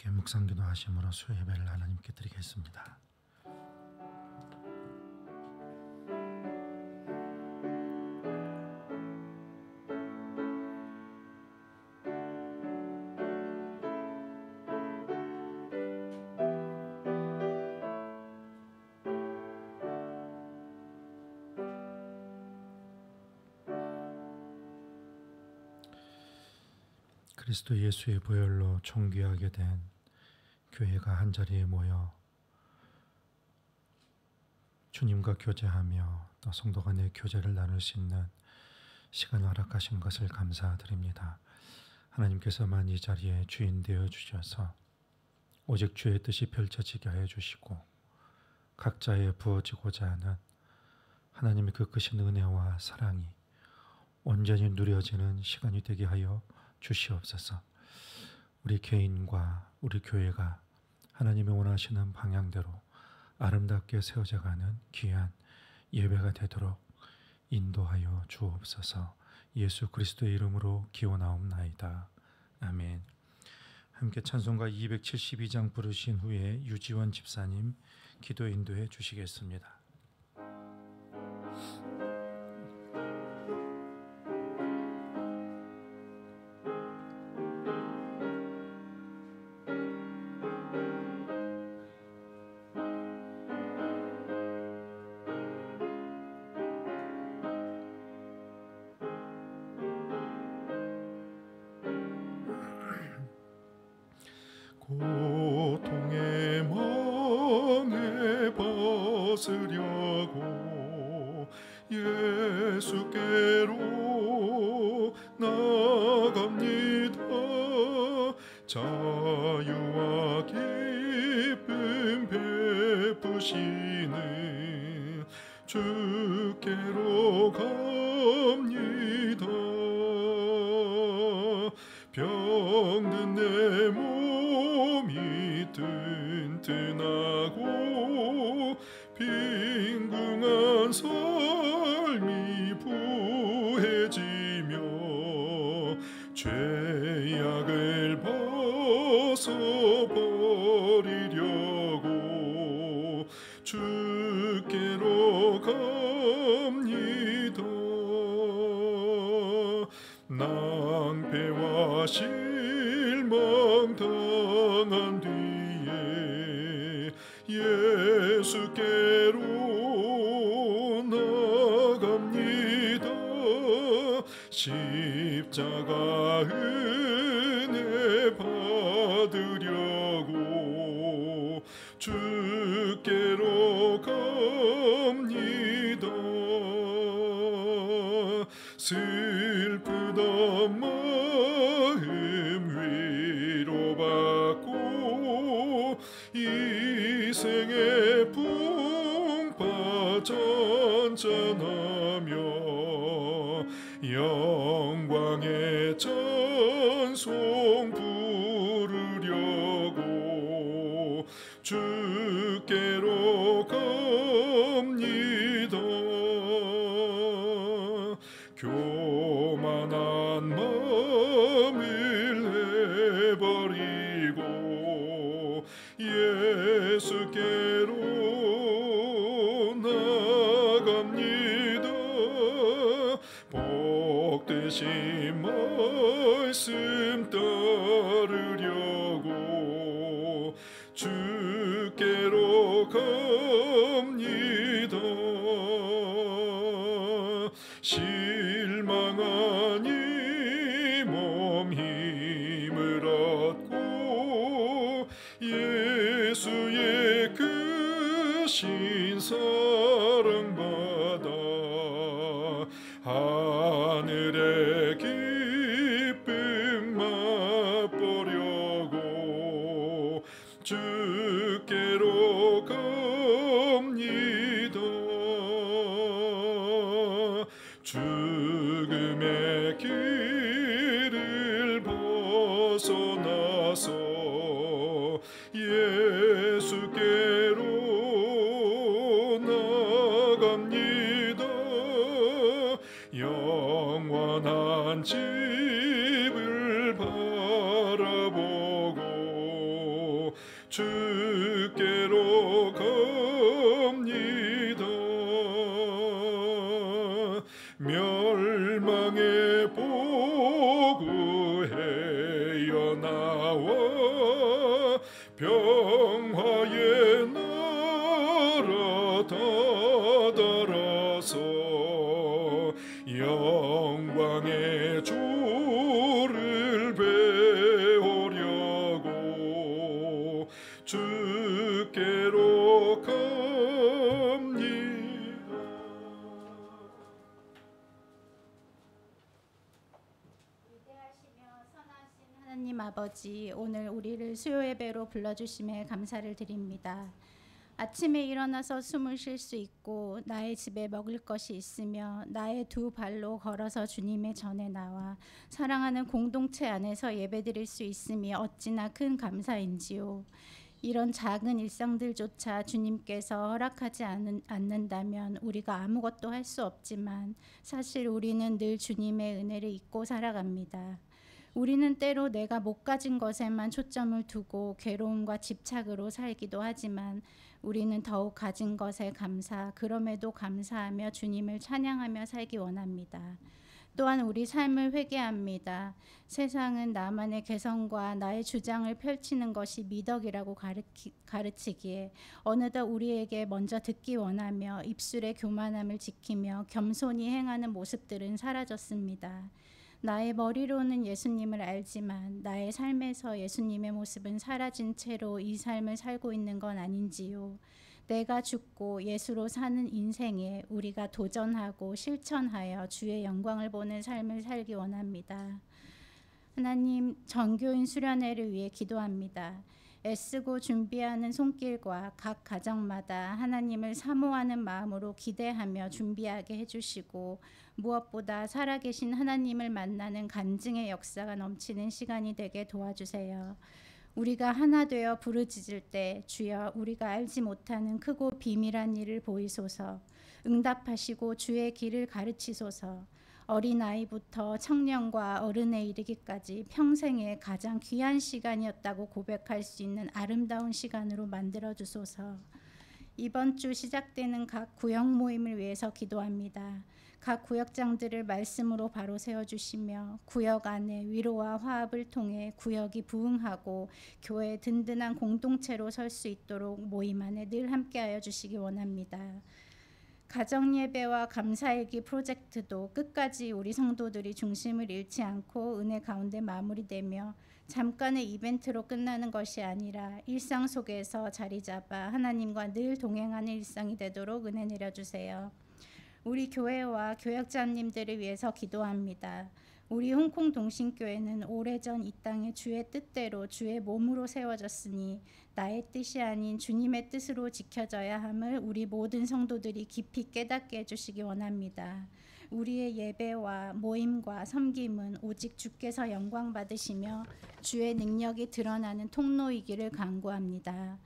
함께 묵상기도 하심으로 수예배를 하나님께 드리겠습니다. 그리스도 예수의 보혈로 존귀하게 된 교회가 한자리에 모여 주님과 교제하며 또 성도 간의 교제를 나눌 수 있는 시간을 허락하신 것을 감사드립니다. 하나님께서만 이 자리에 주인 되어 주셔서 오직 주의 뜻이 펼쳐지게 하여 주시고 각자의 부어지고자 하는 하나님의 그 크신 은혜와 사랑이 온전히 누려지는 시간이 되게 하여 주시옵소서. 우리 개인과 우리 교회가 하나님의 원하시는 방향대로 아름답게 세워져가는 귀한 예배가 되도록 인도하여 주옵소서. 예수 그리스도의 이름으로 기원하옵나이다. 아멘. 함께 찬송가 272장 부르신 후에 유지원 집사님 기도 인도해 주시겠습니다. 고통의 멍에 벗으려고 예수께로 나갑니다. 자유와 기쁨 베푸시는 주께로 갑니다. 병든 내 몸이 튼튼하고 빈궁한 삶이 부해지며 죄악을 벗어버리려고 주께로 갑니다. 낭패와 실망 당한 뒤에 예수께로 나갑니다. 십자가 은혜 받으려고 주께로 갑니다. 슬프던 마음 위로받고 이생의 풍파 잔잔하며 영광의 찬송 부르려고 주께로 갑니다. 교만한 마음을 내버리고 예수께로 나갑니다. 복되신 말씀 따르려고 주께로 갑니다. 실망한 이 몸 힘을 얻고 예수의 크신 사랑받아 하늘의 기쁨 맛보려고 주께로 갑니다. 죽음의 길을 벗어나서 예수께로 나갑니다. 영원한 집을 바라보고 주께로 갑니다. 멸망의 보고해여 나와 평화의 나라 다다라서 영광의 주를 배우려고 주께로 갑니다. 하나님 아버지, 오늘 우리를 수요 예배로 불러주심에 감사를 드립니다. 아침에 일어나서 숨을 쉴 수 있고 나의 집에 먹을 것이 있으며 나의 두 발로 걸어서 주님의 전에 나와 사랑하는 공동체 안에서 예배드릴 수 있음이 어찌나 큰 감사인지요. 이런 작은 일상들조차 주님께서 허락하지 않는다면 우리가 아무것도 할 수 없지만 사실 우리는 늘 주님의 은혜를 잊고 살아갑니다. 우리는 때로 내가 못 가진 것에만 초점을 두고 괴로움과 집착으로 살기도 하지만 우리는 더욱 가진 것에 그럼에도 감사하며 주님을 찬양하며 살기 원합니다. 또한 우리 삶을 회개합니다. 세상은 나만의 개성과 나의 주장을 펼치는 것이 미덕이라고 가르치기에 어느덧 우리에게 먼저 듣기 원하며 입술의 교만함을 지키며 겸손히 행하는 모습들은 사라졌습니다. 나의 머리로는 예수님을 알지만 나의 삶에서 예수님의 모습은 사라진 채로 이 삶을 살고 있는 건 아닌지요. 내가 죽고 예수로 사는 인생에 우리가 도전하고 실천하여 주의 영광을 보는 삶을 살기 원합니다. 하나님, 전교인 수련회를 위해 기도합니다. 애쓰고 준비하는 손길과 각 가정마다 하나님을 사모하는 마음으로 기대하며 준비하게 해주시고 무엇보다 살아계신 하나님을 만나는 간증의 역사가 넘치는 시간이 되게 도와주세요. 우리가 하나 되어 부르짖을 때 주여 우리가 알지 못하는 크고 비밀한 일을 보이소서. 응답하시고 주의 길을 가르치소서. 어린아이부터 청년과 어른에 이르기까지 평생에 가장 귀한 시간이었다고 고백할 수 있는 아름다운 시간으로 만들어 주소서. 이번 주 시작되는 각 구역 모임을 위해서 기도합니다. 각 구역장들을 말씀으로 바로 세워주시며 구역 안에 위로와 화합을 통해 구역이 부흥하고 교회의 든든한 공동체로 설 수 있도록 모임 안에 늘 함께하여 주시기 원합니다. 가정예배와 감사일기 프로젝트도 끝까지 우리 성도들이 중심을 잃지 않고 은혜 가운데 마무리되며 잠깐의 이벤트로 끝나는 것이 아니라 일상 속에서 자리 잡아 하나님과 늘 동행하는 일상이 되도록 은혜 내려주세요. 우리 교회와 교역자님들을 위해서 기도합니다. 우리 홍콩 동신교회는 오래전 이 땅에 주의 뜻대로 주의 몸으로 세워졌으니 나의 뜻이 아닌 주님의 뜻으로 지켜져야 함을 우리 모든 성도들이 깊이 깨닫게 해주시기 원합니다. 우리의 예배와 모임과 섬김은 오직 주께서 영광 받으시며 주의 능력이 드러나는 통로이기를 간구합니다.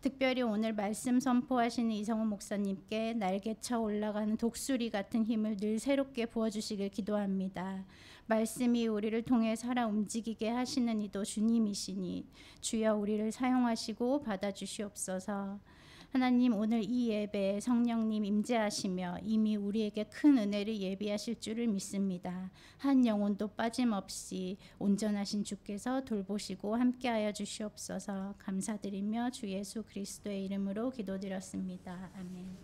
특별히 오늘 말씀 선포하시는 이성훈 목사님께 날개쳐 올라가는 독수리 같은 힘을 늘 새롭게 부어주시길 기도합니다. 말씀이 우리를 통해 살아 움직이게 하시는 이도 주님이시니 주여 우리를 사용하시고 받아주시옵소서. 하나님, 오늘 이 예배에 성령님 임재하시며 이미 우리에게 큰 은혜를 예비하실 줄을 믿습니다. 한 영혼도 빠짐없이 온전하신 주께서 돌보시고 함께하여 주시옵소서. 감사드리며 주 예수 그리스도의 이름으로 기도드렸습니다. 아멘.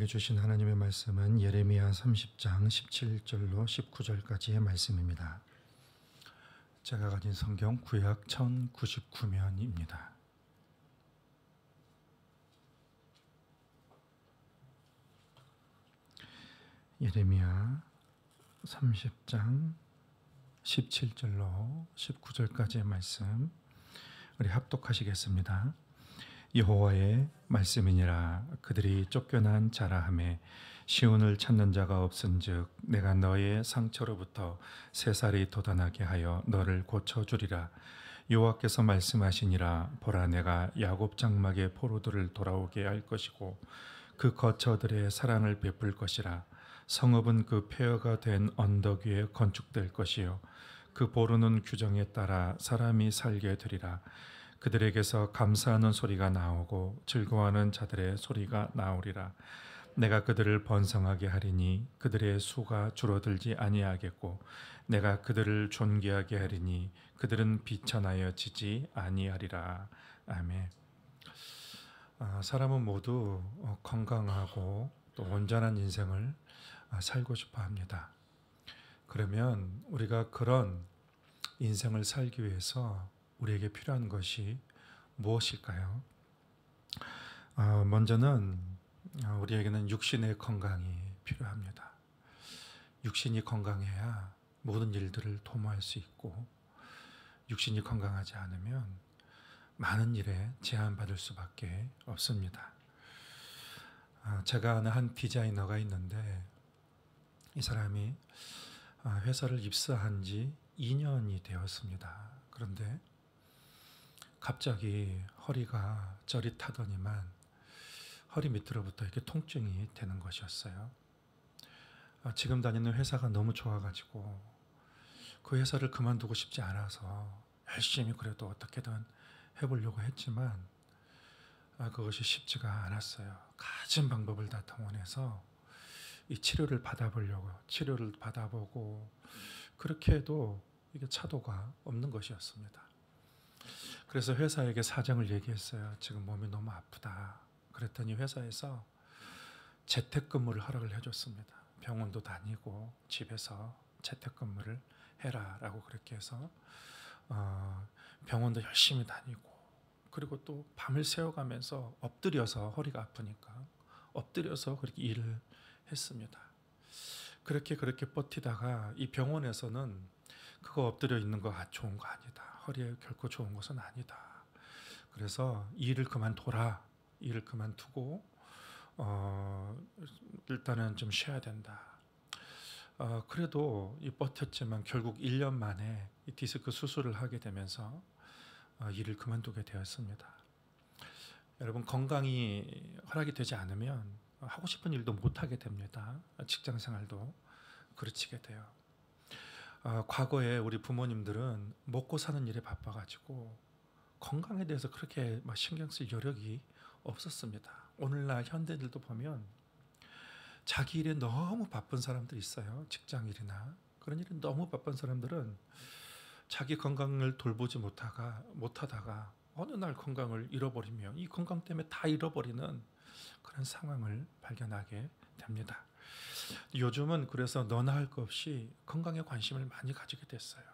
주신 하나님의 말씀은 예레미야 30장 17절로 19절까지의 말씀입니다. 제가 가진 성경 구약 1099면입니다. 예레미야 30장 17절로 19절까지의 말씀 우리 합독하시겠습니다. 여호와의 말씀이니라. 그들이 쫓겨난 자라 하매 시온을 찾는 자가 없은즉 내가 너의 상처로부터 새살이 돋아나게 하여 너를 고쳐주리라. 여호와께서 말씀하시니라. 보라, 내가 야곱 장막의 포로들을 돌아오게 할 것이고 그 거처들의 사랑을 베풀 것이라. 성읍은 그 폐허가 된 언덕 위에 건축될 것이요 그 보르는 규정에 따라 사람이 살게 되리라. 그들에게서 감사하는 소리가 나오고 즐거워하는 자들의 소리가 나오리라. 내가 그들을 번성하게 하리니 그들의 수가 줄어들지 아니하겠고 내가 그들을 존귀하게 하리니 그들은 비천하여 지지 아니하리라. 아멘. 사람은 모두 건강하고 또 온전한 인생을 살고 싶어 합니다. 그러면 우리가 그런 인생을 살기 위해서 우리에게 필요한 것이 무엇일까요? 먼저는 우리에게는 육신의 건강이 필요합니다. 육신이 건강해야 모든 일들을 도모할 수 있고 육신이 건강하지 않으면 많은 일에 제한받을 수밖에 없습니다. 제가 아는 한 디자이너가 있는데 이 사람이 회사를 입사한 지 2년이 되었습니다. 그런데 갑자기 허리가 저릿하더니만 허리 밑으로부터 이렇게 통증이 되는 것이었어요. 지금 다니는 회사가 너무 좋아가지고 그 회사를 그만두고 싶지 않아서 열심히 그래도 어떻게든 해보려고 했지만 그것이 쉽지가 않았어요. 가진 방법을 다 동원해서 이 치료를 받아보려고 치료를 받아보고 그렇게 해도 이게 차도가 없는 것이었습니다. 그래서 회사에게 사정을 얘기했어요. 지금 몸이 너무 아프다. 그랬더니 회사에서 재택근무를 허락을 해줬습니다. 병원도 다니고 집에서 재택근무를 해라 라고 그렇게 해서 병원도 열심히 다니고 그리고 또 밤을 새워가면서 엎드려서 허리가 아프니까 엎드려서 그렇게 일을 했습니다. 그렇게 버티다가 이 병원에서는 그거 엎드려 있는 거 좋은 거 아니다. 허리에 결코 좋은 것은 아니다. 그래서 일을 그만둬라. 일을 그만두고 일단은 좀 쉬어야 된다. 그래도 버텼지만 결국 1년 만에 이 디스크 수술을 하게 되면서 일을 그만두게 되었습니다. 여러분, 건강이 허락이 되지 않으면 하고 싶은 일도 못하게 됩니다. 직장 생활도 그르치게 돼요. 과거에 우리 부모님들은 먹고 사는 일에 바빠가지고 건강에 대해서 그렇게 막 신경 쓸 여력이 없었습니다. 오늘날 현대인들도 보면 자기 일에 너무 바쁜 사람들이 있어요. 직장 일이나 그런 일에 너무 바쁜 사람들은 자기 건강을 돌보지 못하다가 어느 날 건강을 잃어버리며 이 건강 때문에 다 잃어버리는 그런 상황을 발견하게 됩니다. 요즘은 그래서 너나 할 것 없이 건강에 관심을 많이 가지게 됐어요.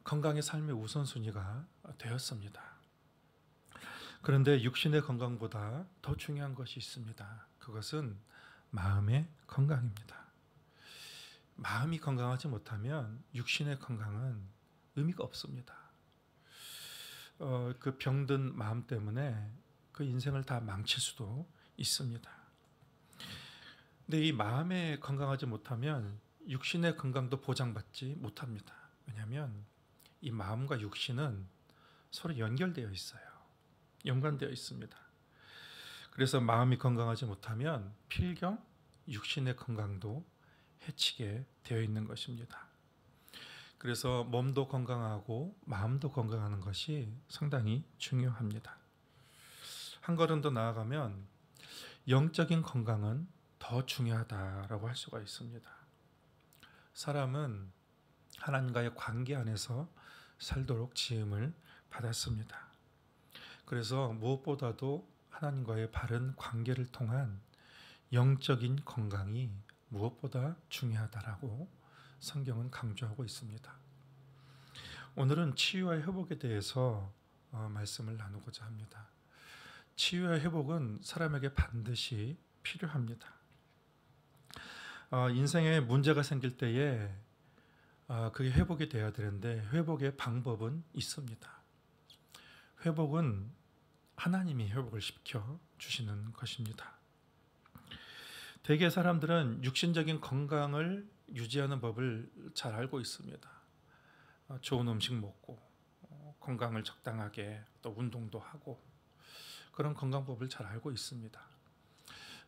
건강의 삶의 우선순위가 되었습니다. 그런데 육신의 건강보다 더 중요한 것이 있습니다. 그것은 마음의 건강입니다. 마음이 건강하지 못하면 육신의 건강은 의미가 없습니다. 그 병든 마음 때문에 그 인생을 다 망칠 수도 있습니다. 근데 이 마음에 건강하지 못하면 육신의 건강도 보장받지 못합니다. 왜냐하면 이 마음과 육신은 서로 연결되어 있어요. 연관되어 있습니다. 그래서 마음이 건강하지 못하면 필경 육신의 건강도 해치게 되어 있는 것입니다. 그래서 몸도 건강하고 마음도 건강하는 것이 상당히 중요합니다. 한 걸음 더 나아가면 영적인 건강은 더 중요하다라고 할 수가 있습니다. 사람은 하나님과의 관계 안에서 살도록 지음을 받았습니다. 그래서 무엇보다도 하나님과의 바른 관계를 통한 영적인 건강이 무엇보다 중요하다라고 성경은 강조하고 있습니다. 오늘은 치유와 회복에 대해서 말씀을 나누고자 합니다. 치유와 회복은 사람에게 반드시 필요합니다. 인생에 문제가 생길 때에 그게 회복이 되어야 되는데 회복의 방법은 있습니다. 회복은 하나님이 회복을 시켜 주시는 것입니다. 대개 사람들은 육신적인 건강을 유지하는 법을 잘 알고 있습니다. 좋은 음식 먹고 건강을 적당하게 또 운동도 하고 그런 건강법을 잘 알고 있습니다.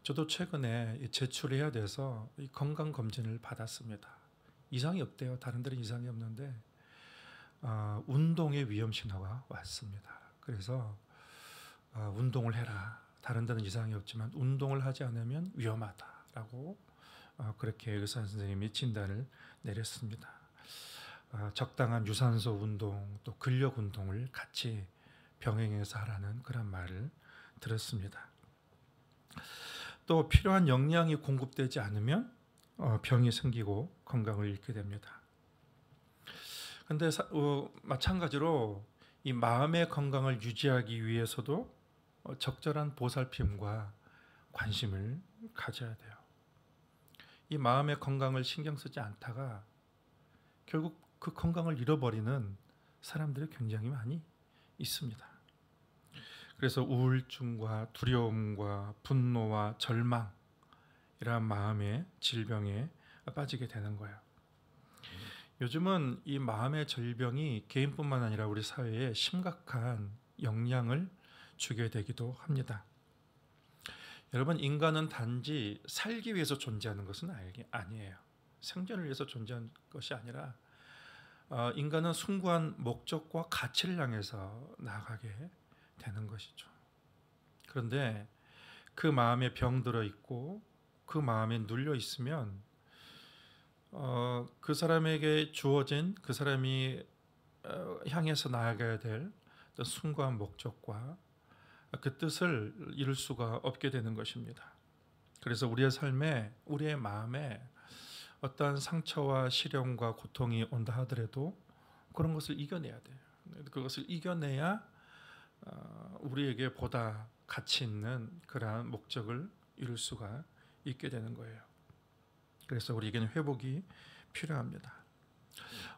저도 최근에 제출해야 돼서 이 건강검진을 받았습니다. 이상이 없대요. 다른 데는 이상이 없는데 운동의 위험 신호가 왔습니다. 그래서 운동을 해라. 다른 데는 이상이 없지만 운동을 하지 않으면 위험하다라고 그렇게 의사 선생님이 진단을 내렸습니다. 적당한 유산소 운동 또 근력 운동을 같이 병행해서 하라는 그런 말을 들었습니다. 또 필요한 영양이 공급되지 않으면 병이 생기고 건강을 잃게 됩니다. 그런데 마찬가지로 이 마음의 건강을 유지하기 위해서도 적절한 보살핌과 관심을 가져야 돼요. 이 마음의 건강을 신경 쓰지 않다가 결국 그 건강을 잃어버리는 사람들이 굉장히 많이 있습니다. 그래서 우울증과 두려움과 분노와 절망 이러한 마음의 질병에 빠지게 되는 거예요. 요즘은 이 마음의 질병이 개인뿐만 아니라 우리 사회에 심각한 영향을 주게 되기도 합니다. 여러분, 인간은 단지 살기 위해서 존재하는 것은 아니에요. 생존을 위해서 존재하는 것이 아니라 인간은 숭고한 목적과 가치를 향해서 나아가게 되는 것이죠. 그런데 그 마음에 병들어 있고 그 마음에 눌려 있으면 그 사람에게 주어진 그 사람이 향해서 나아가야 될 어떤 숭고한 목적과 그 뜻을 이룰 수가 없게 되는 것입니다. 그래서 우리의 삶에 우리의 마음에 어떠한 상처와 시련과 고통이 온다 하더라도 그런 것을 이겨내야 돼요. 그것을 이겨내야 우리에게 보다 가치 있는 그러한 목적을 이룰 수가 있게 되는 거예요. 그래서 우리에게는 회복이 필요합니다.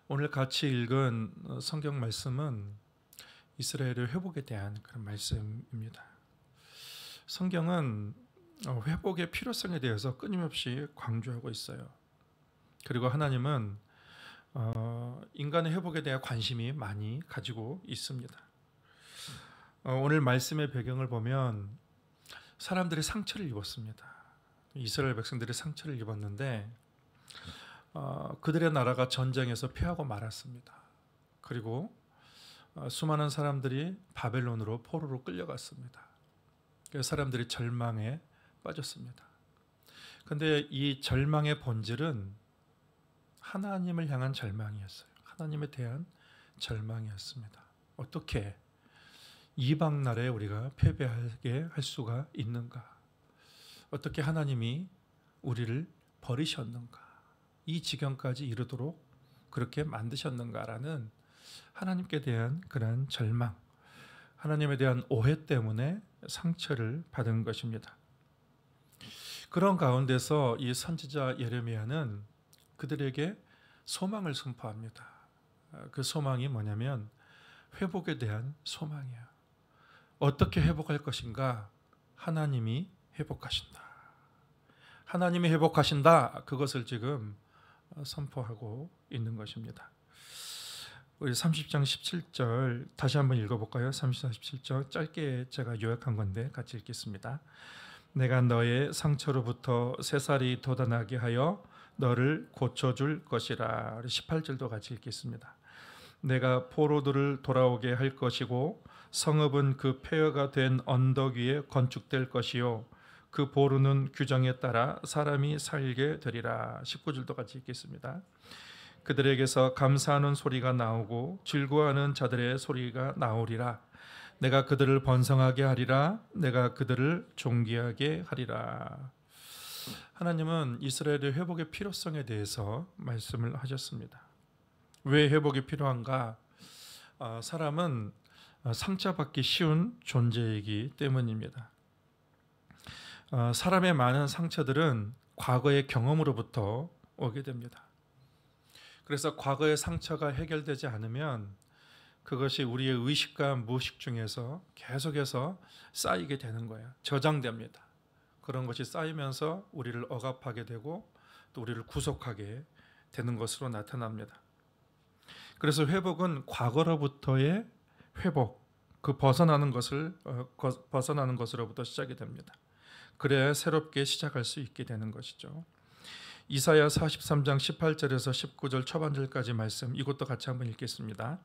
오늘 같이 읽은 성경 말씀은 이스라엘의 회복에 대한 그런 말씀입니다. 성경은 회복의 필요성에 대해서 끊임없이 강조하고 있어요. 그리고 하나님은 인간의 회복에 대한 관심이 많이 가지고 있습니다. 오늘 말씀의 배경을 보면 사람들이 상처를 입었습니다. 이스라엘 백성들이 상처를 입었는데 그들의 나라가 전쟁에서 패하고 말았습니다. 그리고 수많은 사람들이 바벨론으로 포로로 끌려갔습니다. 그래서 사람들이 절망에 빠졌습니다. 그런데 이 절망의 본질은 하나님을 향한 절망이었어요. 하나님에 대한 절망이었습니다. 어떻게 이방 나라에 우리가 패배하게 할 수가 있는가? 어떻게 하나님이 우리를 버리셨는가? 이 지경까지 이르도록 그렇게 만드셨는가라는 하나님께 대한 그런 절망, 하나님에 대한 오해 때문에 상처를 받은 것입니다. 그런 가운데서 이 선지자 예레미야는 그들에게 소망을 선포합니다. 그 소망이 뭐냐면 회복에 대한 소망이에요. 어떻게 회복할 것인가? 하나님이 회복하신다. 하나님이 회복하신다. 그것을 지금 선포하고 있는 것입니다. 우리 30장 17절 다시 한번 읽어볼까요? 30장 17절 짧게 제가 요약한 건데 같이 읽겠습니다. 내가 너의 상처로부터 새살이 돋아나게 하여 너를 고쳐줄 것이라. 18절도 같이 읽겠습니다. 내가 포로들을 돌아오게 할 것이고 성읍은 그 폐허가 된 언덕 위에 건축될 것이요 그 보루는 규정에 따라 사람이 살게 되리라. 19절도 같이 읽겠습니다. 그들에게서 감사하는 소리가 나오고 즐거워하는 자들의 소리가 나오리라. 내가 그들을 번성하게 하리라. 내가 그들을 존귀하게 하리라. 하나님은 이스라엘의 회복의 필요성에 대해서 말씀을 하셨습니다. 왜 회복이 필요한가? 사람은 상처받기 쉬운 존재이기 때문입니다. 사람의 많은 상처들은 과거의 경험으로부터 오게 됩니다. 그래서 과거의 상처가 해결되지 않으면 그것이 우리의 의식과 무의식 중에서 계속해서 쌓이게 되는 거예요. 저장됩니다. 그런 것이 쌓이면서 우리를 억압하게 되고 또 우리를 구속하게 되는 것으로 나타납니다. 그래서 회복은 과거로부터의 회복, 그 벗어나는 것으로부터 시작이 됩니다. 그래야 새롭게 시작할 수 있게 되는 것이죠. 이사야 43장 18절에서 19절 초반절까지 말씀, 이것도 같이 한번 읽겠습니다.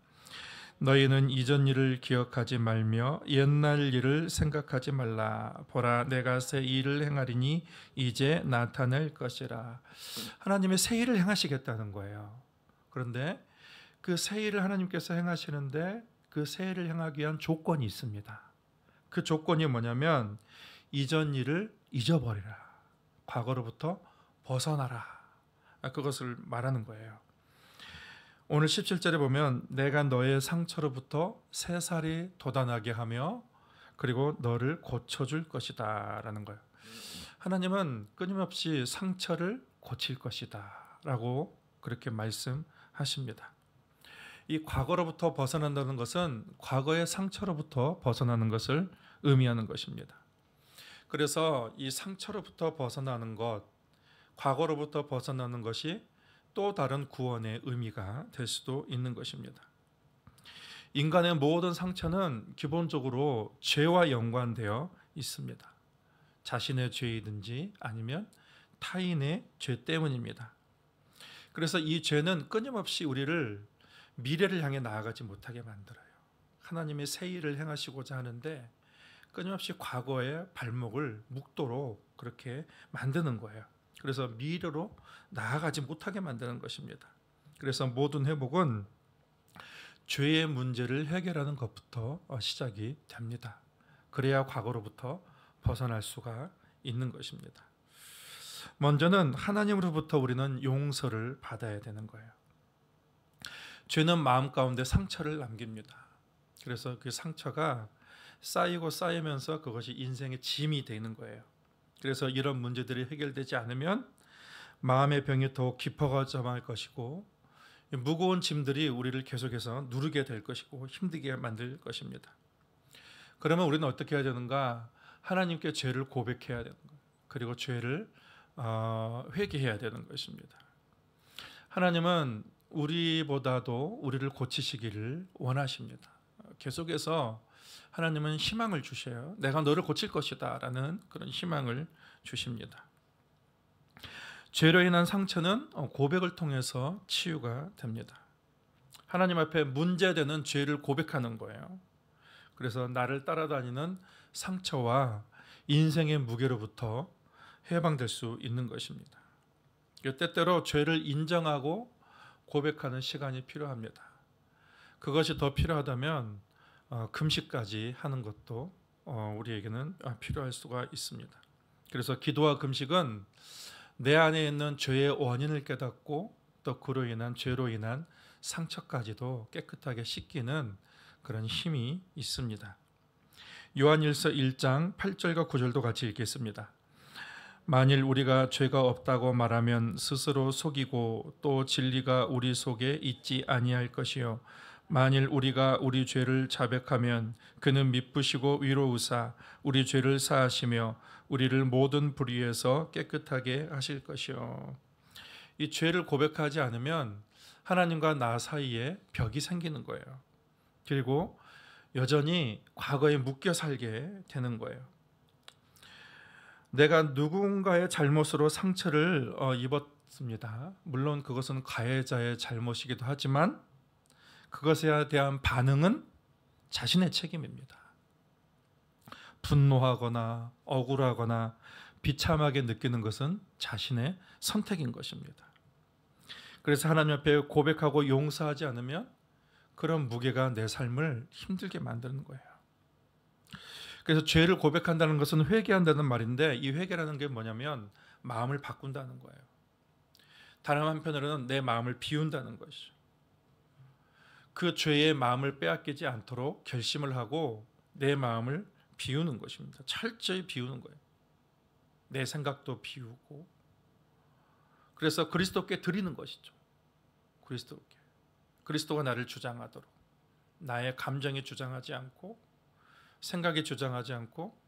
너희는 이전 일을 기억하지 말며 옛날 일을 생각하지 말라. 보라, 내가 새 일을 행하리니 이제 나타낼 것이라. 하나님의 새 일을 행하시겠다는 거예요. 그런데 그 새 일을 하나님께서 행하시는데 그 새 일을 행하기 위한 조건이 있습니다. 그 조건이 뭐냐면 이전 일을 잊어버리라. 과거로부터 벗어나라. 그것을 말하는 거예요. 오늘 17절에 보면 내가 너의 상처로부터 새살이 돋아나게 하며 그리고 너를 고쳐줄 것이다 라는 거예요. 하나님은 끊임없이 상처를 고칠 것이다 라고 그렇게 말씀하십니다. 이 과거로부터 벗어난다는 것은 과거의 상처로부터 벗어나는 것을 의미하는 것입니다. 그래서 이 상처로부터 벗어나는 것, 과거로부터 벗어나는 것이 또 다른 구원의 의미가 될 수도 있는 것입니다. 인간의 모든 상처는 기본적으로 죄와 연관되어 있습니다. 자신의 죄이든지 아니면 타인의 죄 때문입니다. 그래서 이 죄는 끊임없이 우리를 미래를 향해 나아가지 못하게 만들어요. 하나님의 새 일을 행하시고자 하는데 끊임없이 과거의 발목을 묵도록 그렇게 만드는 거예요. 그래서 미래로 나아가지 못하게 만드는 것입니다. 그래서 모든 회복은 죄의 문제를 해결하는 것부터 시작이 됩니다. 그래야 과거로부터 벗어날 수가 있는 것입니다. 먼저는 하나님으로부터 우리는 용서를 받아야 되는 거예요. 죄는 마음 가운데 상처를 남깁니다. 그래서 그 상처가 쌓이고 쌓이면서 그것이 인생의 짐이 되는 거예요. 그래서 이런 문제들이 해결되지 않으면 마음의 병이 더욱 깊어가져 말 것이고 무거운 짐들이 우리를 계속해서 누르게 될 것이고 힘들게 만들 것입니다. 그러면 우리는 어떻게 해야 되는가? 하나님께 죄를 고백해야 되는 거예요. 그리고 죄를 회개해야 되는 것입니다. 하나님은 우리보다도 우리를 고치시기를 원하십니다. 계속해서 하나님은 희망을 주셔요. 내가 너를 고칠 것이다 라는 그런 희망을 주십니다. 죄로 인한 상처는 고백을 통해서 치유가 됩니다. 하나님 앞에 문제되는 죄를 고백하는 거예요. 그래서 나를 따라다니는 상처와 인생의 무게로부터 해방될 수 있는 것입니다. 때때로 죄를 인정하고 고백하는 시간이 필요합니다. 그것이 더 필요하다면 금식까지 하는 것도 우리에게는 필요할 수가 있습니다. 그래서 기도와 금식은 내 안에 있는 죄의 원인을 깨닫고 또 그로 인한 죄로 인한 상처까지도 깨끗하게 씻기는 그런 힘이 있습니다. 요한일서 1장 8절과 9절도 같이 읽겠습니다. 만일 우리가 죄가 없다고 말하면 스스로 속이고 또 진리가 우리 속에 있지 아니할 것이요 만일 우리가 우리 죄를 자백하면 그는 미쁘시고 위로우사 우리 죄를 사하시며 우리를 모든 불의에서 깨끗하게 하실 것이요. 이 죄를 고백하지 않으면 하나님과 나 사이에 벽이 생기는 거예요. 그리고 여전히 과거에 묶여 살게 되는 거예요. 내가 누군가의 잘못으로 상처를 입었습니다. 물론 그것은 가해자의 잘못이기도 하지만 그것에 대한 반응은 자신의 책임입니다. 분노하거나 억울하거나 비참하게 느끼는 것은 자신의 선택인 것입니다. 그래서 하나님 앞에 고백하고 용서하지 않으면 그런 무게가 내 삶을 힘들게 만드는 거예요. 그래서 죄를 고백한다는 것은 회개한다는 말인데 이 회개라는 게 뭐냐면 마음을 바꾼다는 거예요. 다른 한편으로는 내 마음을 비운다는 것이죠. 그 죄의 마음을 빼앗기지 않도록 결심을 하고 내 마음을 비우는 것입니다. 철저히 비우는 거예요. 내 생각도 비우고 그래서 그리스도께 드리는 것이죠. 그리스도께. 그리스도가 나를 주장하도록 나의 감정이 주장하지 않고 생각이 주장하지 않고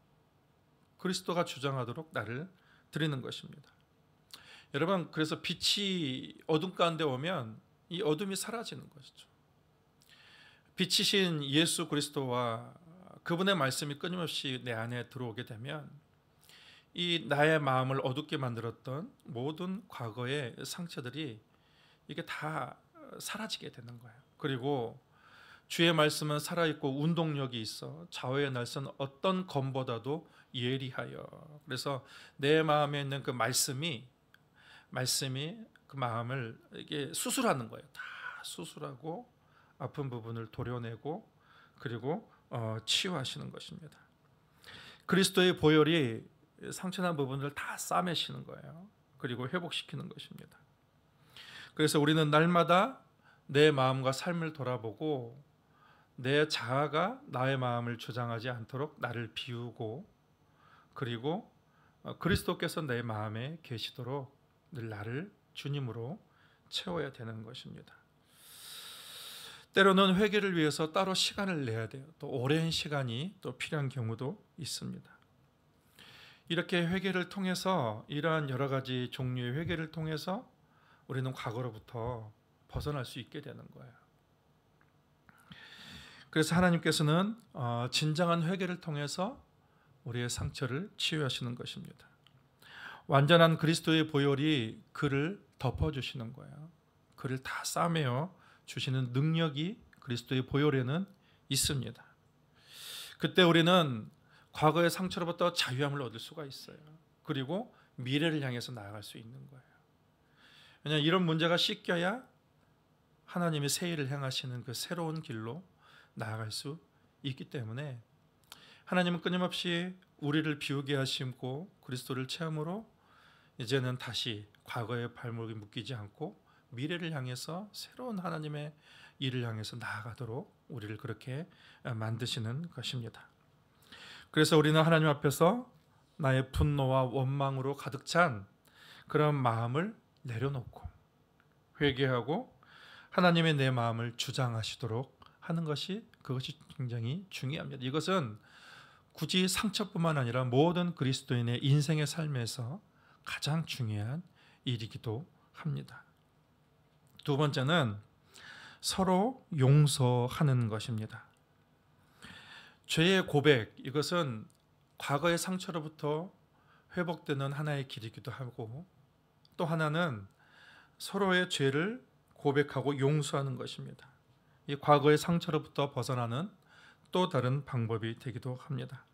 그리스도가 주장하도록 나를 드리는 것입니다. 여러분, 그래서 빛이 어둠 가운데 오면 이 어둠이 사라지는 것이죠. 빛이신 예수 그리스도와 그분의 말씀이 끊임없이 내 안에 들어오게 되면 이 나의 마음을 어둡게 만들었던 모든 과거의 상처들이 이게 다 사라지게 되는 거예요. 그리고 주의 말씀은 살아있고 운동력이 있어 좌우의 날선 어떤 검보다도 예리하여. 그래서 내 마음에 있는 그 말씀이 그 마음을 이게 수술하는 거예요. 다 수술하고 아픈 부분을 도려내고 그리고 치유하시는 것입니다. 그리스도의 보혈이 상처난 부분을 다 싸매시는 거예요. 그리고 회복시키는 것입니다. 그래서 우리는 날마다 내 마음과 삶을 돌아보고 내 자아가 나의 마음을 주장하지 않도록 나를 비우고 그리고 그리스도께서 내 마음에 계시도록 늘 나를 주님으로 채워야 되는 것입니다. 때로는 회개를 위해서 따로 시간을 내야 돼요. 또 오랜 시간이 또 필요한 경우도 있습니다. 이렇게 회개를 통해서 이러한 여러 가지 종류의 회개를 통해서 우리는 과거로부터 벗어날 수 있게 되는 거예요. 그래서 하나님께서는 진정한 회개를 통해서 우리의 상처를 치유하시는 것입니다. 완전한 그리스도의 보혈이 그를 덮어주시는 거예요. 그를 다 싸매어 주시는 능력이 그리스도의 보혈에는 있습니다. 그때 우리는 과거의 상처로부터 자유함을 얻을 수가 있어요. 그리고 미래를 향해서 나아갈 수 있는 거예요. 왜냐하면 이런 문제가 씻겨야 하나님의 새 일을 행하시는 그 새로운 길로 나아갈 수 있기 때문에 하나님은 끊임없이 우리를 비우게 하시고 그리스도를 체험으로 이제는 다시 과거의 발목에 묶이지 않고 미래를 향해서 새로운 하나님의 일을 향해서 나아가도록 우리를 그렇게 만드시는 것입니다. 그래서 우리는 하나님 앞에서 나의 분노와 원망으로 가득 찬 그런 마음을 내려놓고 회개하고 하나님의 내 마음을 주장하시도록 하는 그것이 굉장히 중요합니다. 이것은 굳이 상처뿐만 아니라 모든 그리스도인의 인생의 삶에서 가장 중요한 일이기도 합니다. 두 번째는 서로 용서하는 것입니다. 죄의 고백, 이것은 과거의 상처로부터 회복되는 하나의 길이기도 하고 또 하나는 서로의 죄를 고백하고 용서하는 것입니다. 이 과거의 상처로부터 벗어나는 또 다른 방법이 되기도 합니다.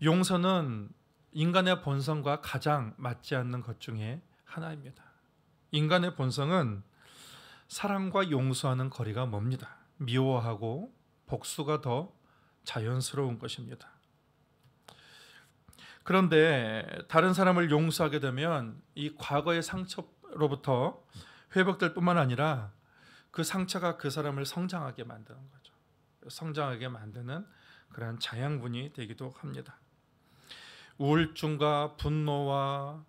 용서는 인간의 본성과 가장 맞지 않는 것 중에 하나입니다. 인간의 본성은 사랑과 용서하는 거리가 멉니다. 미워하고 복수가 더 자연스러운 것입니다. 그런데 다른 사람을 용서하게 되면 이 과거의 상처로부터 회복될 뿐만 아니라 그 상처가 그 사람을 성장하게 만드는 거죠. 성장하게 만드는 그러한 자양분이 되기도 합니다. 우울증과 분노와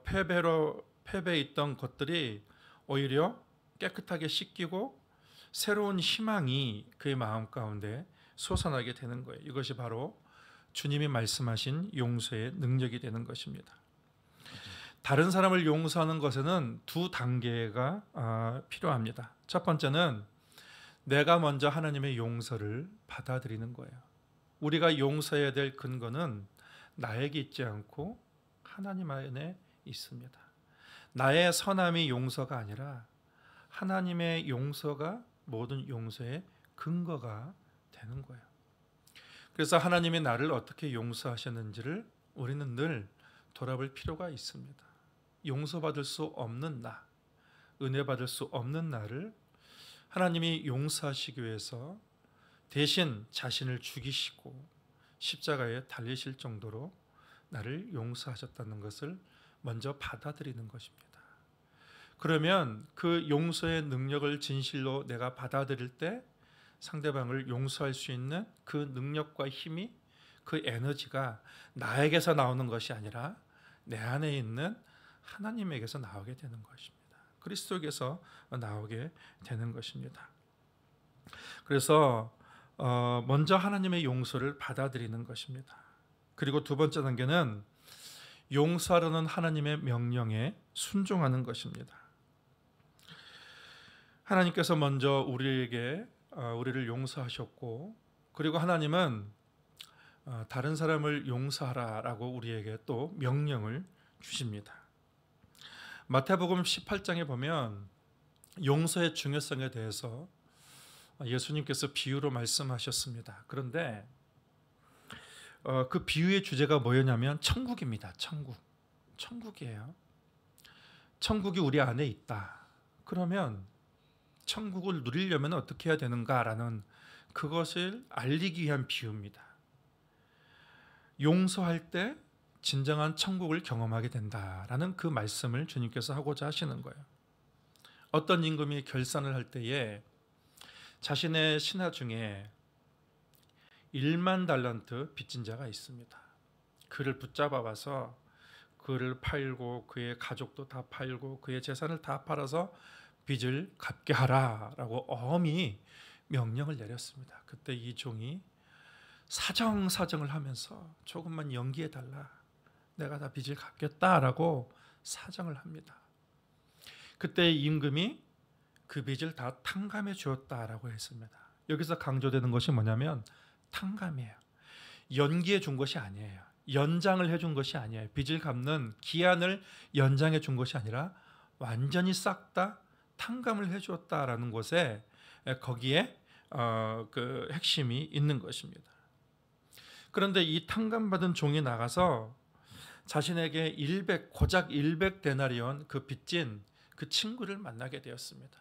패배에 있던 것들이 오히려 깨끗하게 씻기고 새로운 희망이 그의 마음 가운데 솟아나게 되는 거예요. 이것이 바로 주님이 말씀하신 용서의 능력이 되는 것입니다. 다른 사람을 용서하는 것에는 두 단계가 필요합니다. 첫 번째는 내가 먼저 하나님의 용서를 받아들이는 거예요. 우리가 용서해야 될 근거는 나에게 있지 않고 하나님 안에 있습니다. 나의 선함이 용서가 아니라 하나님의 용서가 모든 용서의 근거가 되는 거예요. 그래서 하나님이 나를 어떻게 용서하셨는지를 우리는 늘 돌아볼 필요가 있습니다. 용서받을 수 없는 나, 은혜 받을 수 없는 나를 하나님이 용서하시기 위해서 대신 자신을 죽이시고 십자가에 달리실 정도로 나를 용서하셨다는 것을 먼저 받아들이는 것입니다. 그러면 그 용서의 능력을 진실로 내가 받아들일 때 상대방을 용서할 수 있는 그 능력과 힘이, 그 에너지가 나에게서 나오는 것이 아니라 내 안에 있는 하나님에게서 나오게 되는 것입니다. 그리스도에게서 나오게 되는 것입니다. 그래서 먼저 하나님의 용서를 받아들이는 것입니다. 그리고 두 번째 단계는 용서하려는 하나님의 명령에 순종하는 것입니다. 하나님께서 먼저 우리를 용서하셨고, 그리고 하나님은 다른 사람을 용서하라라고 우리에게 또 명령을 주십니다. 마태복음 18장에 보면 용서의 중요성에 대해서 예수님께서 비유로 말씀하셨습니다. 그런데 그 비유의 주제가 뭐였냐면 천국입니다. 천국이에요. 천국이 우리 안에 있다. 그러면 천국을 누리려면 어떻게 해야 되는가라는 그것을 알리기 위한 비유입니다. 용서할 때 진정한 천국을 경험하게 된다라는 그 말씀을 주님께서 하고자 하시는 거예요. 어떤 임금이 결산을 할 때에 자신의 신하 중에 1만 달란트 빚진 자가 있습니다. 그를 붙잡아 와서 그를 팔고 그의 가족도 다 팔고 그의 재산을 다 팔아서 빚을 갚게 하라라고 엄히 명령을 내렸습니다. 그때 이 종이 사정을 하면서 조금만 연기해 달라, 내가 다 빚을 갚겠다라고 사정을 합니다. 그때 임금이 그 빚을 다 탕감해 주었다라고 했습니다. 여기서 강조되는 것이 뭐냐면 탕감이에요. 연기해 준 것이 아니에요. 연장을 해준 것이 아니에요. 빚을 갚는 기한을 연장해 준 것이 아니라 완전히 싹 다 탕감을 해 주었다라는 것에 거기에 그 핵심이 있는 것입니다. 그런데 이 탕감받은 종이 나가서 자신에게 고작 100데나리온 그 빚진 그 친구를 만나게 되었습니다.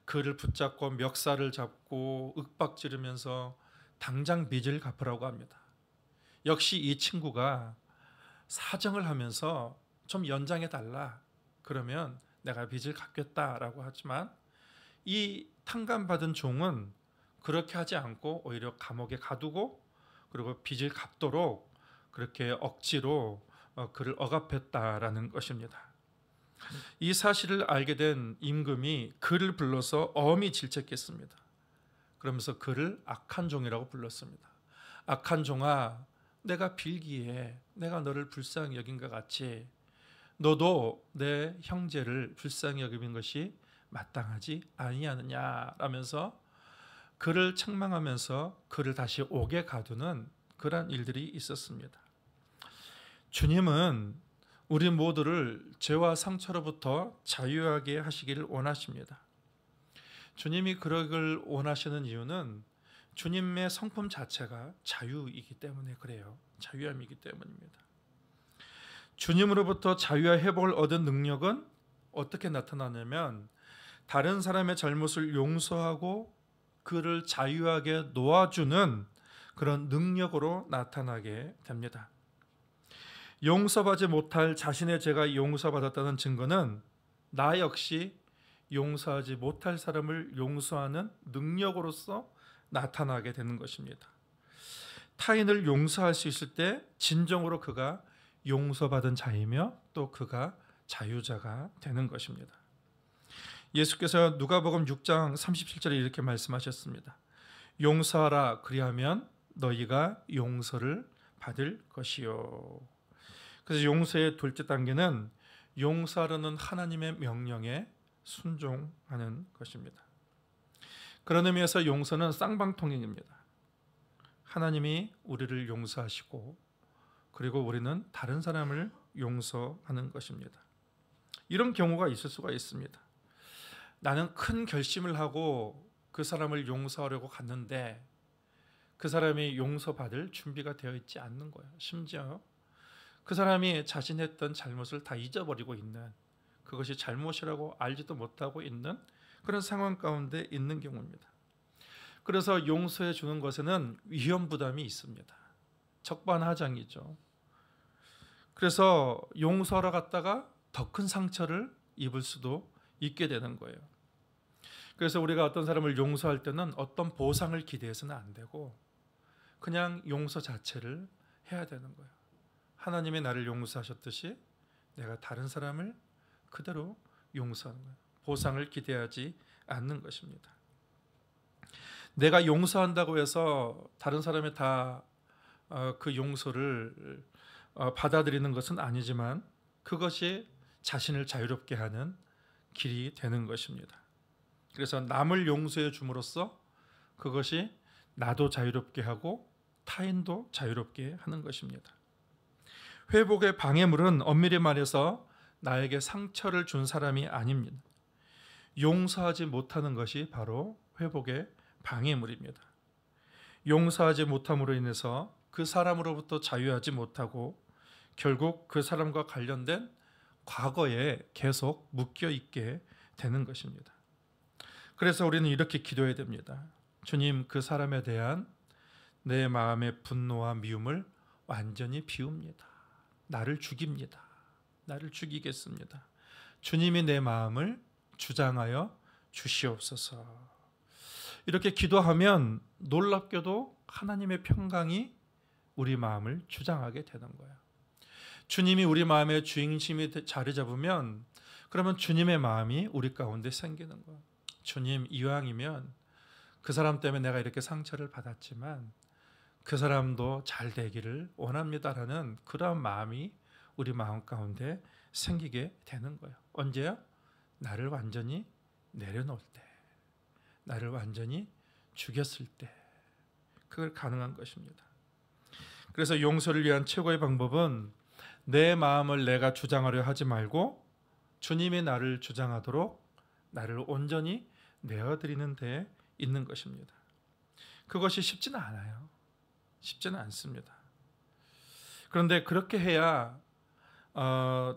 그를 붙잡고 멱살을 잡고 윽박지르면서 당장 빚을 갚으라고 합니다. 역시 이 친구가 사정을 하면서 좀 연장해 달라, 그러면 내가 빚을 갚겠다라고 하지만 이 탕감받은 종은 그렇게 하지 않고 오히려 감옥에 가두고 그리고 빚을 갚도록 그렇게 억지로 그를 억압했다라는 것입니다. 이 사실을 알게 된 임금이 그를 불러서 엄히 질책했습니다. 그러면서 그를 악한 종이라고 불렀습니다. 악한 종아, 내가 빌기에 내가 너를 불쌍히 여긴 것 같이 너도 내 형제를 불쌍히 여기는 것이 마땅하지 아니하느냐라면서 그를 책망하면서 그를 다시 옥에 가두는 그런 일들이 있었습니다. 주님은 우리 모두를 죄와 상처로부터 자유하게 하시기를 원하십니다. 주님이 그러길 원하시는 이유는 주님의 성품 자체가 자유이기 때문에 그래요. 자유함이기 때문입니다. 주님으로부터 자유와 회복을 얻은 능력은 어떻게 나타나냐면 다른 사람의 잘못을 용서하고 그를 자유하게 놓아주는 그런 능력으로 나타나게 됩니다. 용서받지 못할 자신의 죄가 용서받았다는 증거는 나 역시 용서하지 못할 사람을 용서하는 능력으로서 나타나게 되는 것입니다. 타인을 용서할 수 있을 때 진정으로 그가 용서받은 자이며 또 그가 자유자가 되는 것입니다. 예수께서 누가복음 6장 37절에 이렇게 말씀하셨습니다. 용서하라, 그리하면 너희가 용서를 받을 것이요. 그래서 용서의 둘째 단계는 용서하려는 하나님의 명령에 순종하는 것입니다. 그런 의미에서 용서는 쌍방통행입니다. 하나님이 우리를 용서하시고 그리고 우리는 다른 사람을 용서하는 것입니다. 이런 경우가 있을 수가 있습니다. 나는 큰 결심을 하고 그 사람을 용서하려고 갔는데 그 사람이 용서받을 준비가 되어 있지 않는 거예요. 심지어 그 사람이 자신이 했던 잘못을 다 잊어버리고 있는, 그것이 잘못이라고 알지도 못하고 있는 그런 상황 가운데 있는 경우입니다. 그래서 용서해 주는 것에는 위험 부담이 있습니다. 적반하장이죠. 그래서 용서하러 갔다가 더 큰 상처를 입을 수도 있게 되는 거예요. 그래서 우리가 어떤 사람을 용서할 때는 어떤 보상을 기대해서는 안 되고 그냥 용서 자체를 해야 되는 거예요. 하나님이 나를 용서하셨듯이 내가 다른 사람을 그대로 용서하는 거예요. 보상을 기대하지 않는 것입니다. 내가 용서한다고 해서 다른 사람이 다 그 용서를 받아들이는 것은 아니지만 그것이 자신을 자유롭게 하는 길이 되는 것입니다. 그래서 남을 용서해 줌으로써 그것이 나도 자유롭게 하고 타인도 자유롭게 하는 것입니다. 회복의 방해물은 엄밀히 말해서 나에게 상처를 준 사람이 아닙니다. 용서하지 못하는 것이 바로 회복의 방해물입니다. 용서하지 못함으로 인해서 그 사람으로부터 자유하지 못하고 결국 그 사람과 관련된 과거에 계속 묶여 있게 되는 것입니다. 그래서 우리는 이렇게 기도해야 됩니다. 주님, 그 사람에 대한 내 마음의 분노와 미움을 완전히 비웁니다. 나를 죽입니다. 나를 죽이겠습니다. 주님이 내 마음을 주장하여 주시옵소서. 이렇게 기도하면 놀랍게도 하나님의 평강이 우리 마음을 주장하게 되는 거예요. 주님이 우리 마음의 주인심이 자리 잡으면 그러면 주님의 마음이 우리 가운데 생기는 거예요. 주님, 이왕이면 그 사람 때문에 내가 이렇게 상처를 받았지만 그 사람도 잘 되기를 원합니다라는 그런 마음이 우리 마음 가운데 생기게 되는 거예요. 언제요? 나를 완전히 내려놓을 때, 나를 완전히 죽였을 때, 그걸 가능한 것입니다. 그래서 용서를 위한 최고의 방법은 내 마음을 내가 주장하려 하지 말고 주님이 나를 주장하도록 나를 온전히 내어드리는 데 있는 것입니다. 그것이 쉽지는 않아요. 쉽지는 않습니다. 그런데 그렇게 해야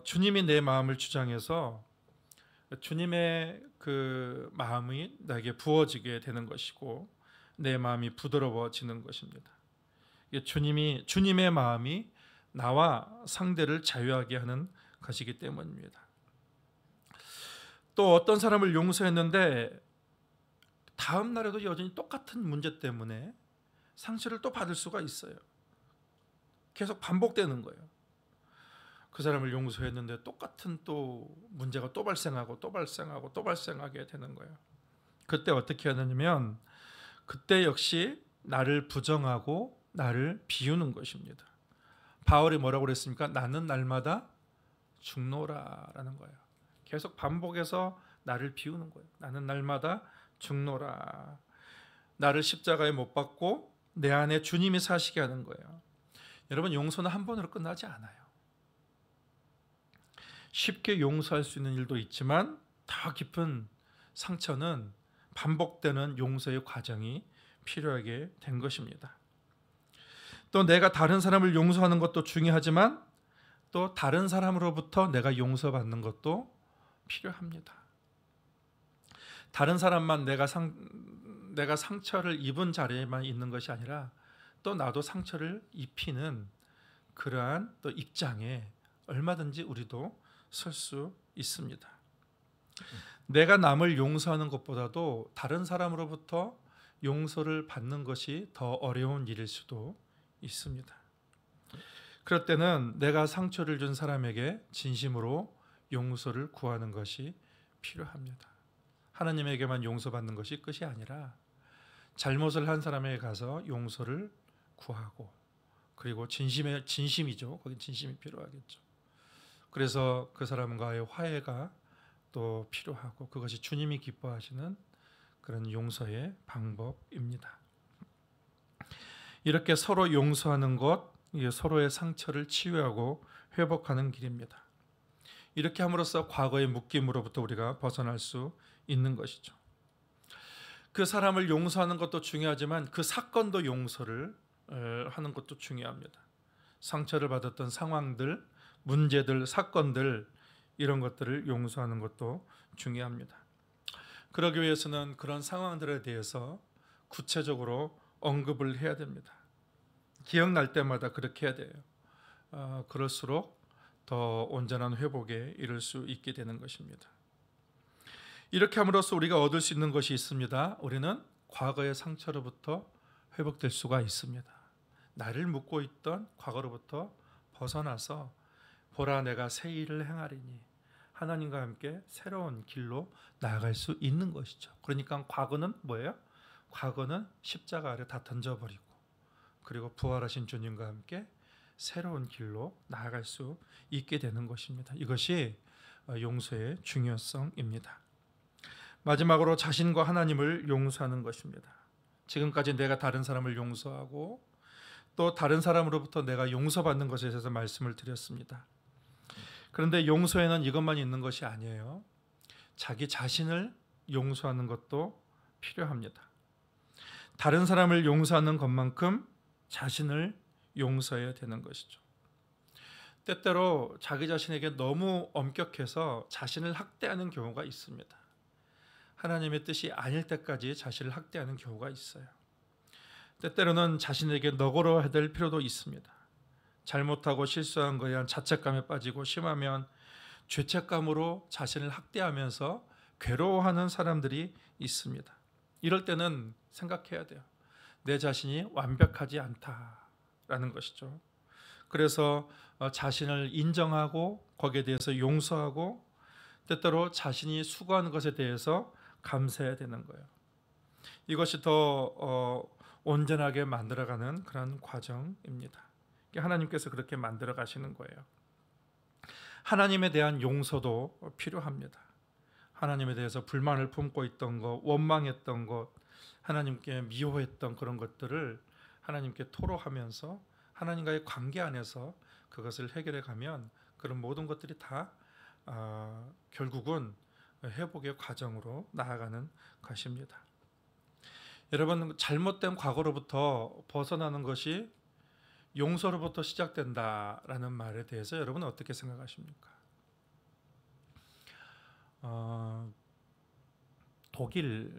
주님이 내 마음을 주장해서 주님의 그 마음이 나에게 부어지게 되는 것이고 내 마음이 부드러워지는 것입니다. 주님의 마음이 나와 상대를 자유하게 하는 것이기 때문입니다. 또 어떤 사람을 용서했는데 다음 날에도 여전히 똑같은 문제 때문에 상처를 또 받을 수가 있어요. 계속 반복되는 거예요. 그 사람을 용서했는데 똑같은 또 문제가 또 발생하고 또 발생하고 또 발생하게 되는 거예요. 그때 어떻게 하냐면 그때 역시 나를 부정하고 나를 비우는 것입니다. 바울이 뭐라고 그랬습니까? 나는 날마다 죽노라라는 거예요. 계속 반복해서 나를 비우는 거예요. 나는 날마다 죽노라. 나를 십자가에 못 박고 내 안에 주님이 사시게 하는 거예요. 여러분, 용서는 한 번으로 끝나지 않아요. 쉽게 용서할 수 있는 일도 있지만 더 깊은 상처는 반복되는 용서의 과정이 필요하게 된 것입니다. 또 내가 다른 사람을 용서하는 것도 중요하지만 또 다른 사람으로부터 내가 용서받는 것도 필요합니다. 다른 사람만 내가 상처를 입은 자리에만 있는 것이 아니라 또 나도 상처를 입히는 그러한 또 입장에 얼마든지 우리도 설 수 있습니다. 내가 남을 용서하는 것보다도 다른 사람으로부터 용서를 받는 것이 더 어려운 일일 수도 있습니다. 그럴 때는 내가 상처를 준 사람에게 진심으로 용서를 구하는 것이 필요합니다. 하나님에게만 용서받는 것이 끝이 아니라 잘못을 한 사람에게 가서 용서를 구하고 그리고 진심이죠. 거긴 진심이 필요하겠죠. 그래서 그 사람과의 화해가 또 필요하고 그것이 주님이 기뻐하시는 그런 용서의 방법입니다. 이렇게 서로 용서하는 것, 서로의 상처를 치유하고 회복하는 길입니다. 이렇게 함으로써 과거의 묶임으로부터 우리가 벗어날 수 있는 것이죠. 그 사람을 용서하는 것도 중요하지만 그 사건도 용서를 하는 것도 중요합니다. 상처를 받았던 상황들, 문제들, 사건들 이런 것들을 용서하는 것도 중요합니다. 그러기 위해서는 그런 상황들에 대해서 구체적으로 언급을 해야 됩니다. 기억날 때마다 그렇게 해야 돼요. 그럴수록 더 온전한 회복에 이를 수 있게 되는 것입니다. 이렇게 함으로써 우리가 얻을 수 있는 것이 있습니다. 우리는 과거의 상처로부터 회복될 수가 있습니다. 나를 묶고 있던 과거로부터 벗어나서 보라 내가 새 일을 행하리니 하나님과 함께 새로운 길로 나아갈 수 있는 것이죠. 그러니까 과거는 뭐예요? 과거는 십자가 아래 다 던져버리고 그리고 부활하신 주님과 함께 새로운 길로 나아갈 수 있게 되는 것입니다. 이것이 용서의 중요성입니다. 마지막으로 자신과 하나님을 용서하는 것입니다. 지금까지 내가 다른 사람을 용서하고 또 다른 사람으로부터 내가 용서받는 것에 대해서 말씀을 드렸습니다. 그런데 용서에는 이것만 있는 것이 아니에요. 자기 자신을 용서하는 것도 필요합니다. 다른 사람을 용서하는 것만큼 자신을 용서해야 되는 것이죠. 때때로 자기 자신에게 너무 엄격해서 자신을 학대하는 경우가 있습니다. 하나님의 뜻이 아닐 때까지 자신을 학대하는 경우가 있어요. 때때로는 자신에게 너그러워야 될 필요도 있습니다. 잘못하고 실수한 것에 대한 자책감에 빠지고 심하면 죄책감으로 자신을 학대하면서 괴로워하는 사람들이 있습니다. 이럴 때는 생각해야 돼요. 내 자신이 완벽하지 않다라는 것이죠. 그래서 자신을 인정하고 거기에 대해서 용서하고 때때로 자신이 수고하는 것에 대해서 감사해야 되는 거예요. 이것이 더 온전하게 만들어가는 그런 과정입니다. 하나님께서 그렇게 만들어 가시는 거예요. 하나님에 대한 용서도 필요합니다. 하나님에 대해서 불만을 품고 있던 것, 원망했던 것, 하나님께 미워했던 그런 것들을 하나님께 토로하면서 하나님과의 관계 안에서 그것을 해결해 가면 그런 모든 것들이 다 결국은 회복의 과정으로 나아가는 것입니다. 여러분, 잘못된 과거로부터 벗어나는 것이 용서로부터 시작된다라는 말에 대해서 여러분은 어떻게 생각하십니까? 독일이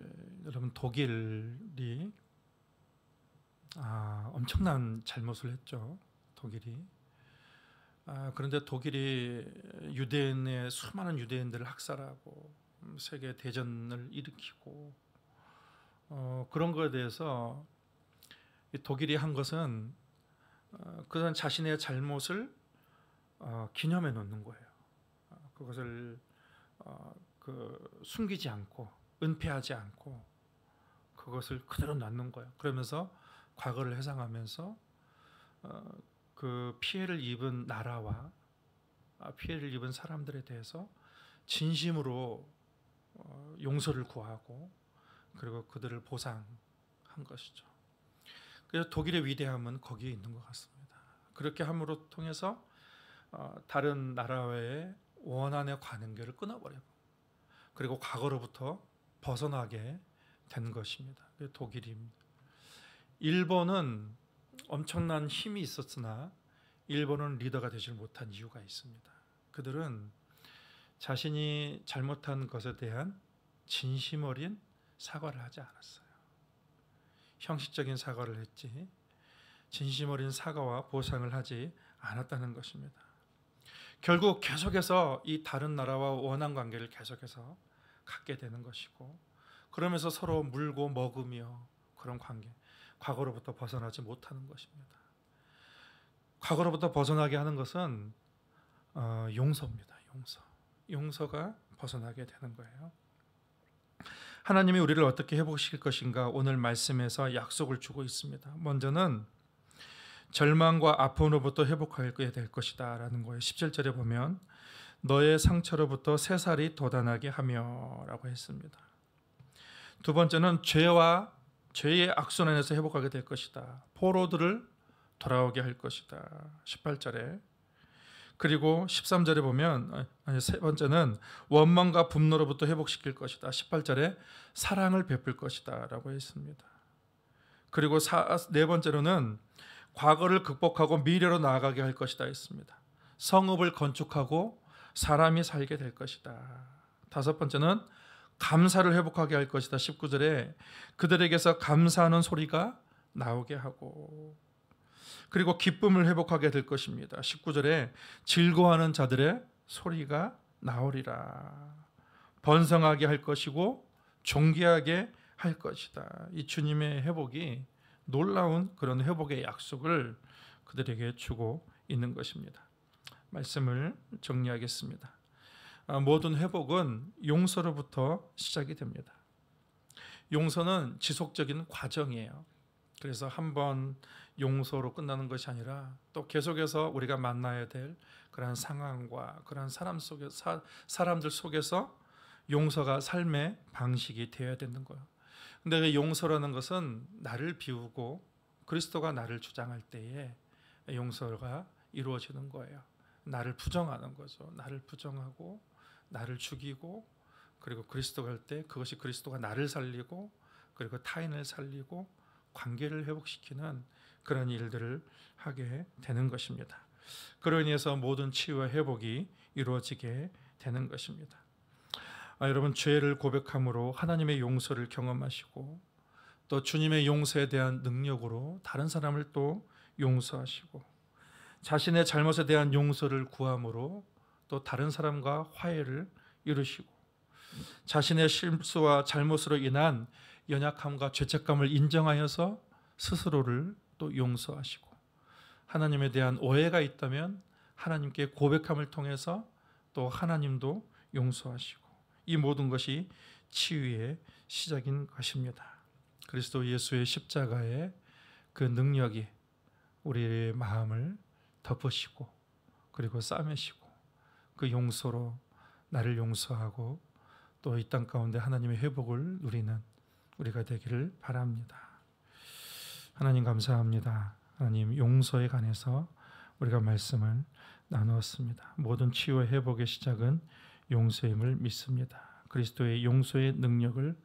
엄청난 잘못을 했죠. 독일이. 그런데 독일이 유대인의 수많은 유대인들을 학살하고 세계 대전을 일으키고 그런 것에 대해서 독일이 한 것은 그런 자신의 잘못을 기념해 놓는 거예요. 그것을 숨기지 않고 은폐하지 않고 그것을 그대로 놔는 거예요. 그러면서 과거를 회상하면서 그 피해를 입은 나라와 피해를 입은 사람들에 대해서 진심으로 용서를 구하고 그리고 그들을 보상한 것이죠. 그래서 독일의 위대함은 거기에 있는 것 같습니다. 그렇게 함으로 통해서 다른 나라와의 원한의 관계를 끊어버리고 그리고 과거로부터 벗어나게 된 것입니다. 독일입니다. 일본은 엄청난 힘이 있었으나 일본은 리더가 되지 못한 이유가 있습니다. 그들은 자신이 잘못한 것에 대한 진심 어린 사과를 하지 않았어요. 형식적인 사과를 했지 진심 어린 사과와 보상을 하지 않았다는 것입니다. 결국 계속해서 이 다른 나라와 원한 관계를 계속해서 갖게 되는 것이고 그러면서 서로 물고 먹으며 그런 관계, 과거로부터 벗어나지 못하는 것입니다. 과거로부터 벗어나게 하는 것은 용서입니다. 용서가 벗어나게 되는 거예요. 하나님이 우리를 어떻게 회복시킬 것인가 오늘 말씀에서 약속을 주고 있습니다. 먼저는 절망과 아픔으로부터 회복하게 될 것이다 라는 거예요. 17절에 보면 너의 상처로부터 새살이 돋아나게 하며 라고 했습니다. 두 번째는 죄의 악순환에서 회복하게 될 것이다. 포로들을 돌아오게 할 것이다. 18절에. 그리고 13절에 보면 세 번째는 원망과 분노로부터 회복시킬 것이다. 18절에 사랑을 베풀 것이다 라고 했습니다. 그리고 네 번째로는 과거를 극복하고 미래로 나아가게 할 것이다 했습니다. 성읍을 건축하고 사람이 살게 될 것이다. 다섯 번째는 감사를 회복하게 할 것이다. 19절에 그들에게서 감사하는 소리가 나오게 하고 그리고 기쁨을 회복하게 될 것입니다. 19절에 즐거워하는 자들의 소리가 나오리라. 번성하게 할 것이고 존귀하게 할 것이다. 이 주님의 회복이 놀라운 그런 회복의 약속을 그들에게 주고 있는 것입니다. 말씀을 정리하겠습니다. 모든 회복은 용서로부터 시작이 됩니다. 용서는 지속적인 과정이에요. 그래서 한번 용서로 끝나는 것이 아니라 또 계속해서 우리가 만나야 될 그러한 상황과 그러한 사람들 속에서 용서가 삶의 방식이 되어야 되는 거예요. 근데 그 용서라는 것은 나를 비우고 그리스도가 나를 주장할 때에 용서가 이루어지는 거예요. 나를 부정하는 거죠. 나를 부정하고 나를 죽이고 그리고 그리스도가 할 때 그것이 그리스도가 나를 살리고 그리고 타인을 살리고 관계를 회복시키는 그런 일들을 하게 되는 것입니다. 그로 인해서 모든 치유와 회복이 이루어지게 되는 것입니다. 여러분, 죄를 고백함으로 하나님의 용서를 경험하시고 또 주님의 용서에 대한 능력으로 다른 사람을 또 용서하시고 자신의 잘못에 대한 용서를 구함으로 또 다른 사람과 화해를 이루시고 자신의 실수와 잘못으로 인한 연약함과 죄책감을 인정하여서 스스로를 또 용서하시고 하나님에 대한 오해가 있다면 하나님께 고백함을 통해서 또 하나님도 용서하시고 이 모든 것이 치유의 시작인 것입니다. 그리스도 예수의 십자가의 그 능력이 우리의 마음을 덮으시고 그리고 싸매시고 그 용서로 나를 용서하고 또 이 땅 가운데 하나님의 회복을 누리는 우리가 되기를 바랍니다. 하나님 감사합니다. 하나님 용서에 관해서 우리가 말씀을 나누었습니다. 모든 치유와 회복의 시작은 용서임을 믿습니다. 그리스도의 용서의 능력을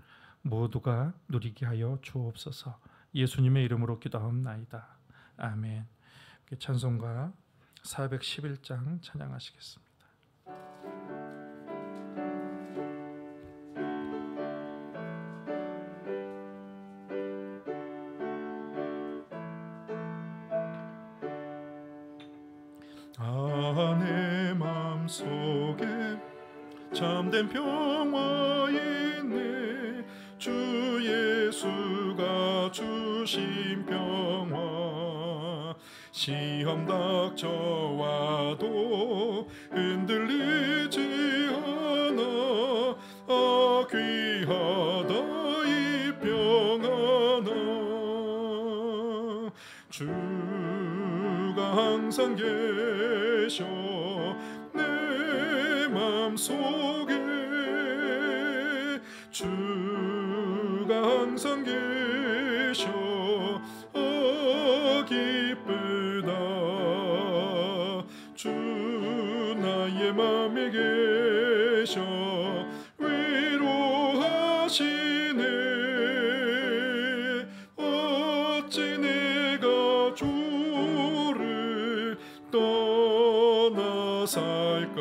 모두가 누리게 하여 주옵소서. 예수님의 이름으로 기도하옵나이다. 아멘. 찬송가 411장 찬양하시겠습니다. 내 맘속에 참된 평화 있네. 주 예수가 주신 평화. 시험 닥쳐와도 흔들리지 않아. 귀하다 이 평안아. 주가 항상 계셔 내 맘속에. 주가 항상 계셔 기쁘다. 주 나의 맘에 계셔 위로하시네. 어찌 내가 주를 떠나 살까.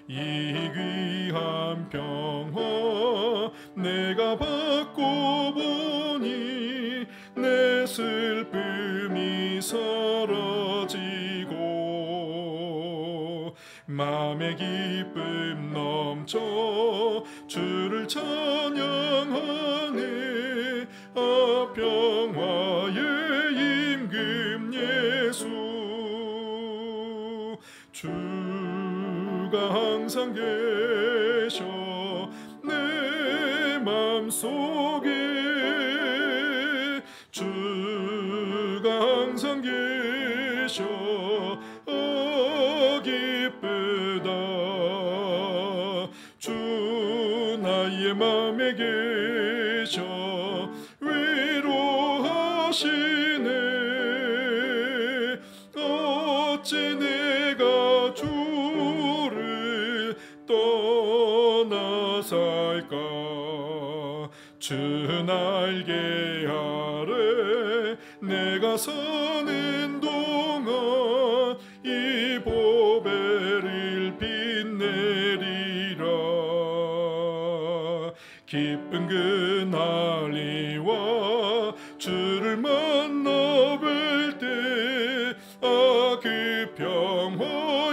이 귀한 평화 내가 받고 보니 내 슬픔이 사라지고 맘의 기쁨 넘쳐 주를 찬양하네. 평화의 임금 예수. 주가 항상 계셔 내 맘속에. 주가 항상 계셔 기쁘다. 주 나의 맘에 계셔 위로하시네. 어찌 내가 주를 떠나 살까. 주 날개 아래 내가 서는 동안 이 보배를 빛내리라. 기쁜 그날이와 주를 만나 뵐 때 그 평화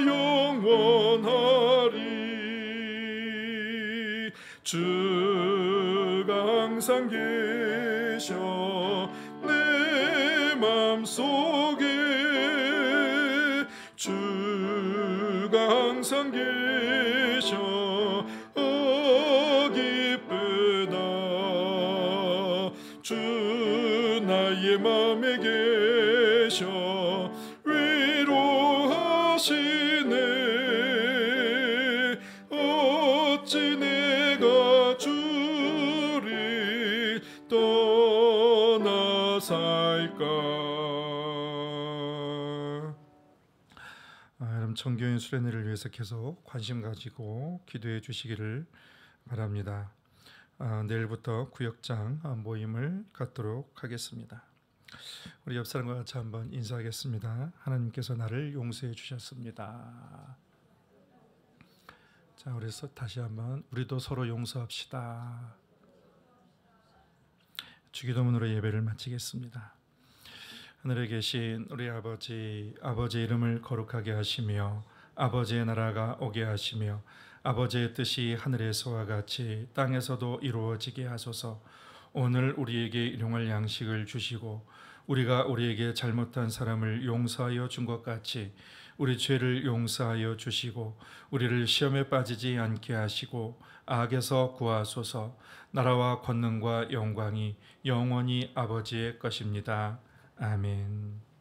영원하리. 주가 항상 계셔 내 맘속에. 주가 항상 계셔 기쁘다. 주 나의 나의 맘에 계셔 위로하시네. 어찌 내가 주를 떠나 살까. 여러분 청교인 수련회를 위해서 계속 관심 가지고 기도해 주시기를 바랍니다. 내일부터 구역장 모임을 갖도록 하겠습니다. 우리 옆 사람과 같이 한번 인사하겠습니다. 하나님께서 나를 용서해 주셨습니다. 자, 그래서 다시 한번 우리도 서로 용서합시다. 주기도문으로 예배를 마치겠습니다. 하늘에 계신 우리 아버지, 아버지의 이름을 거룩하게 하시며 아버지의 나라가 오게 하시며 아버지의 뜻이 하늘에서와 같이 땅에서도 이루어지게 하소서. 오늘 우리에게 일용할 양식을 주시고 우리가 우리에게 잘못한 사람을 용서하여 준 것 같이 우리 죄를 용서하여 주시고 우리를 시험에 빠지지 않게 하시고 악에서 구하소서. 나라와 권능과 영광이 영원히 아버지의 것입니다. 아멘.